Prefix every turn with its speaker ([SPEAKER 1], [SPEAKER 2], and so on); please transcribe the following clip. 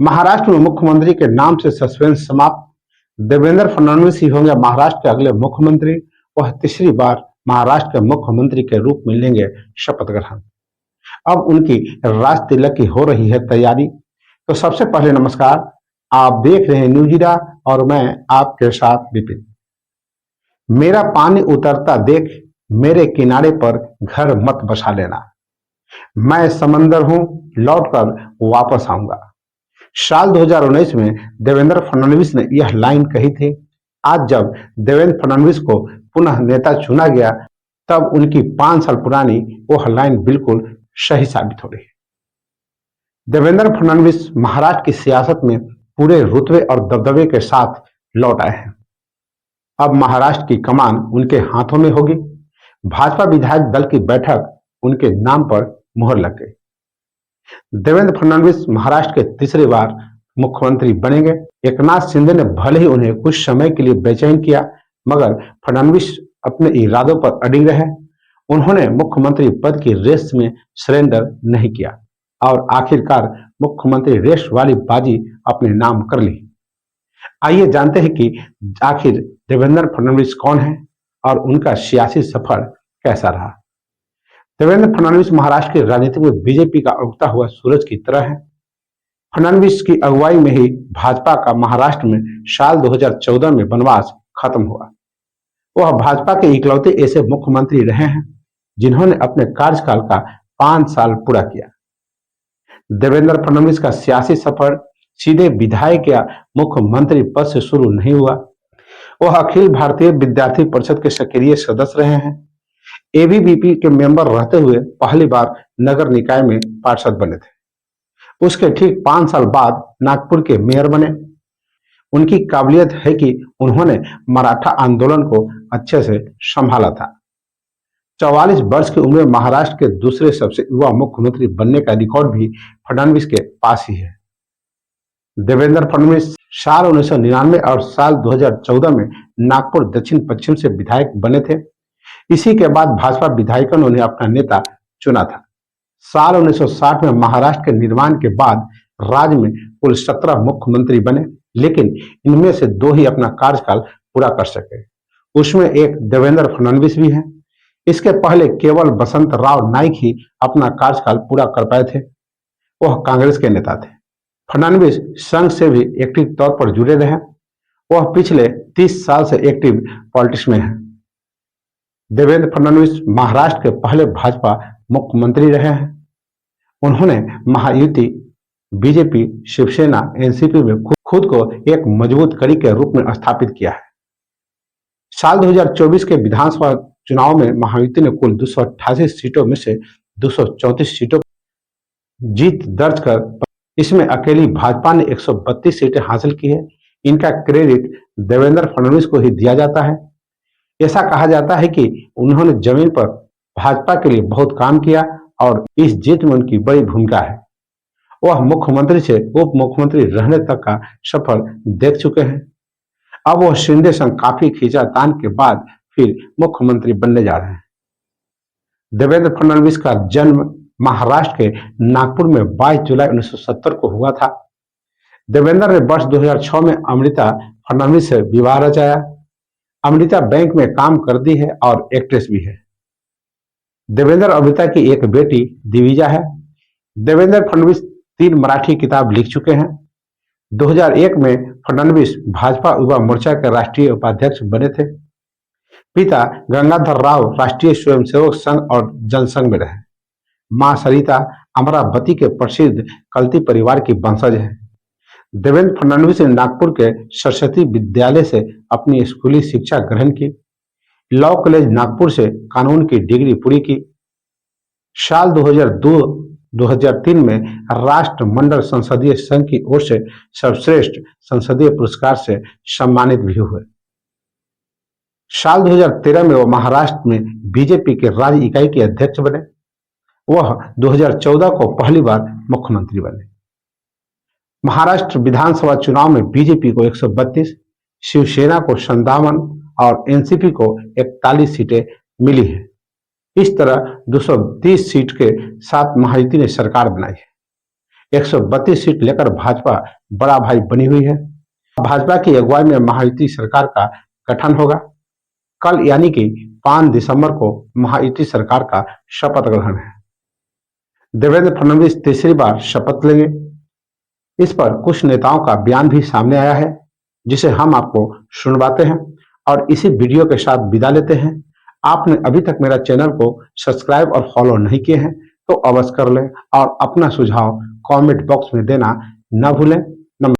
[SPEAKER 1] महाराष्ट्र में मुख्यमंत्री के नाम से सस्पेंस समाप्त। देवेंद्र फडणवीस ही होंगे महाराष्ट्र के अगले मुख्यमंत्री। वह तीसरी बार महाराष्ट्र के मुख्यमंत्री के रूप में लेंगे शपथ ग्रहण। अब उनकी राज तिलक की हो रही है तैयारी। तो सबसे पहले नमस्कार, आप देख रहे हैं न्यूज ईरा और मैं आपके साथ विपिन। मेरा पानी उतरता देख मेरे किनारे पर घर मत बसा लेना, मैं समंदर हूं लौटकर वापस आऊंगा। साल 2019 में देवेंद्र फडणवीस ने यह लाइन कही थी। आज जब देवेंद्र फडणवीस को पुनः नेता चुना गया तब उनकी 5 साल पुरानी वह लाइन बिल्कुल सही साबित हो रही है। देवेंद्र फडणवीस महाराष्ट्र की सियासत में पूरे रुतबे और दबदबे के साथ लौट आए हैं। अब महाराष्ट्र की कमान उनके हाथों में होगी। भाजपा विधायक दल की बैठक उनके नाम पर मुहर लग गई। देवेंद्र फडणवीस महाराष्ट्र के तीसरी बार मुख्यमंत्री बनेंगे। एकनाथ शिंदे ने भले ही उन्हें कुछ समय के लिए बेचैन किया, मगर फडणवीस अपने इरादों पर अड़िग रहे। उन्होंने मुख्यमंत्री पद की रेस में सरेंडर नहीं किया और आखिरकार मुख्यमंत्री रेस वाली बाजी अपने नाम कर ली। आइए जानते हैं कि आखिर देवेंद्र फडणवीस कौन है और उनका सियासी सफर कैसा रहा। देवेंद्र फडणवीस महाराष्ट्र की राजनीति में बीजेपी का उगता हुआ सूरज की तरह है। फडणवीस की अगुवाई में ही भाजपा का महाराष्ट्र में साल 2014 में वनवास खत्म हुआ। वह भाजपा के इकलौते ऐसे मुख्यमंत्री रहे हैं जिन्होंने अपने कार्यकाल का 5 साल पूरा किया। देवेंद्र फडणवीस का सियासी सफर सीधे विधायक या मुख्यमंत्री पद से शुरू नहीं हुआ। वह अखिल भारतीय विद्यार्थी परिषद के सक्रिय सदस्य रहे हैं। एबीवीपी के मेंबर रहते हुए पहली बार नगर निकाय में पार्षद बने थे। उसके ठीक 5 साल बाद नागपुर के मेयर बने। उनकी काबिलियत है कि उन्होंने मराठा आंदोलन को अच्छे से संभाला था। 44 वर्ष की उम्र में महाराष्ट्र के दूसरे सबसे युवा मुख्यमंत्री बनने का रिकॉर्ड भी फडणवीस के पास ही है। देवेंद्र फडणवीस साल 1999 और साल 2014 में नागपुर दक्षिण पश्चिम से विधायक बने थे। इसी के बाद भाजपा विधायकों ने उन्हें अपना नेता चुना था। साल 1960 में महाराष्ट्र के निर्माण के बाद राज्य में कुल 17 मुख्यमंत्री बने, लेकिन इनमें से 2 ही अपना कार्यकाल पूरा कर सके। उसमें एक देवेंद्र फडणवीस भी है। इसके पहले केवल वसंत राव नाइक ही अपना कार्यकाल पूरा कर पाए थे। वह कांग्रेस के नेता थे। फडणवीस संघ से भी एक्टिव तौर पर जुड़े रहे। वह पिछले 30 साल से एक्टिव पॉलिटिक्स में है। देवेंद्र फडणवीस महाराष्ट्र के पहले भाजपा मुख्यमंत्री रहे हैं। उन्होंने महायुति बीजेपी, शिवसेना, एनसीपी में खुद को एक मजबूत कड़ी के रूप में स्थापित किया है। साल 2024 के विधानसभा चुनाव में महायुति ने कुल 288 सीटों में से 234 सीटों जीत दर्ज कर इसमें अकेली भाजपा ने 132 सीटें हासिल की है। इनका क्रेडिट देवेंद्र फडणवीस को ही दिया जाता है। ऐसा कहा जाता है कि उन्होंने जमीन पर भाजपा के लिए बहुत काम किया और इस जीत में उनकी बड़ी भूमिका है। वह मुख्यमंत्री से उप मुख्यमंत्री रहने तक का सफर देख चुके हैं। अब वह शिंदे संग काफी खींचातान के बाद फिर मुख्यमंत्री बनने जा रहे हैं। देवेंद्र फडणवीस का जन्म महाराष्ट्र के नागपुर में 22 जुलाई 1970 को हुआ था। देवेंद्र ने वर्ष 2006 में अमृता फडणवीस से विवाह रचाया। अमृता बैंक में काम करती है और एक्ट्रेस भी है। देवेंद्र अमृता की एक बेटी दिविजा है। देवेंद्र फडणवीस 3 मराठी किताब लिख चुके हैं। 2001 में फडणवीस भाजपा युवा मोर्चा के राष्ट्रीय उपाध्यक्ष बने थे। पिता गंगाधर राव राष्ट्रीय स्वयंसेवक संघ और जनसंघ में रहे। मां सरिता अमरावती के प्रसिद्ध कल्ती परिवार की वंशज है। देवेंद्र फडणवीस ने नागपुर के सरस्वती विद्यालय से अपनी स्कूली शिक्षा ग्रहण की। लॉ कॉलेज नागपुर से कानून की डिग्री पूरी की। साल 2002-2003 में राष्ट्रमंडल संसदीय संघ की ओर से सर्वश्रेष्ठ संसदीय पुरस्कार से सम्मानित भी हुए। साल 2013 में वह महाराष्ट्र में बीजेपी के राज्य इकाई के अध्यक्ष बने। वह 2014 को पहली बार मुख्यमंत्री बने। महाराष्ट्र विधानसभा चुनाव में बीजेपी को 132, शिवसेना को 57 और एनसीपी को 41 सीटें मिली हैं। इस तरह 230 सीट के साथ महायुति ने सरकार बनाई है। 132 सीट लेकर भाजपा बड़ा भाई बनी हुई है। भाजपा की अगुवाई में महायुति सरकार का गठन होगा। कल यानी कि 5 दिसंबर को महायुति सरकार का शपथ ग्रहण है। देवेंद्र फडणवीस तीसरी बार शपथ लेंगे। इस पर कुछ नेताओं का बयान भी सामने आया है, जिसे हम आपको सुनवाते हैं और इसी वीडियो के साथ विदा लेते हैं। आपने अभी तक मेरा चैनल को सब्सक्राइब और फॉलो नहीं किए हैं तो अवश्य कर लें और अपना सुझाव कमेंट बॉक्स में देना न भूलें।